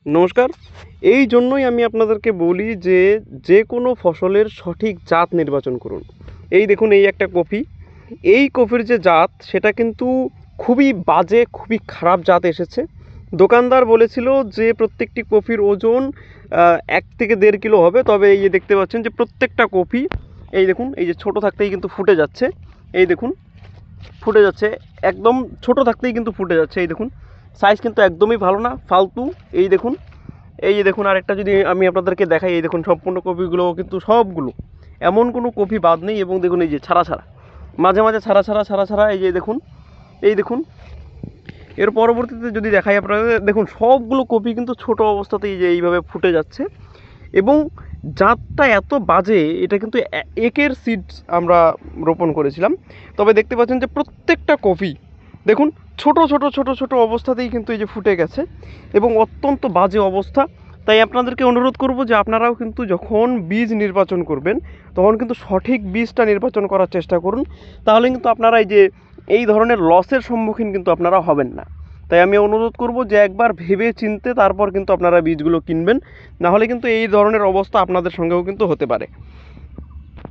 নমস্কার। এই জন্যই আমি আপনাদেরকে বলি যে, যে কোনো ফসলের সঠিক জাত নির্বাচন করুন। এই দেখুন এই একটা কপি। এই কপির যে জাত সেটা কিন্তু খুবই বাজে, খুবই খারাপ জাত এসেছে। দোকানদার বলেছিল যে প্রত্যেকটি কপির ওজন ১ থেকে ১.৫ কিলো হবে। তবে এই যে দেখতে পাচ্ছেন যে প্রত্যেকটা কপি এই দেখুন এই যে ছোট থাকতেই কিন্তু ফুটে যাচ্ছে। এই দেখুন ফুটে যাচ্ছে, একদম ছোট থাকতেই কিন্তু ফুটে যাচ্ছে। এই দেখুন সাইজ কিন্তু একদমই ভালো না, ফালতু। এই দেখুন, এই যে দেখুন আরেকটা যদি আমি আপনাদেরকে দেখাই, এই দেখুন সম্পূর্ণ কপিগুলো কিন্তু সবগুলো এমন কোনো কপি বাদ নেই। এবং দেখুন এই যে ছাড়া ছাড়া, মাঝে মাঝে ছাড়া ছাড়া ছাড়া ছাড়া, এই যে দেখুন, এই দেখুন। এর পরবর্তীতে যদি দেখাই আপনাদের, দেখুন সবগুলো কপি কিন্তু ছোট অবস্থাতেই যে এইভাবে ফুটে যাচ্ছে। এবং জাতটা এত বাজে, এটা কিন্তু একের সিডস আমরা রোপণ করেছিলাম। তবে দেখতে পাচ্ছেন যে প্রত্যেকটা কপি দেখুন ছোট ছোট ছোট ছোট অবস্থাতেই কিন্তু এই যে ফুটে গেছে এবং অত্যন্ত বাজে অবস্থা। তাই আপনাদেরকে অনুরোধ করব যে আপনারাও কিন্তু যখন বীজ নির্বাচন করবেন তখন কিন্তু সঠিক বীজটা নির্বাচন করার চেষ্টা করুন। তাহলে কিন্তু আপনারা এই ধরনের লসের সম্মুখীন কিন্তু আপনারা হবেন না। তাই আমি অনুরোধ করব যে একবার ভেবে চিনতে তারপর কিন্তু আপনারা বীজগুলো কিনবেন। না হলে কিন্তু এই ধরনের অবস্থা আপনাদের সঙ্গেও কিন্তু হতে পারে।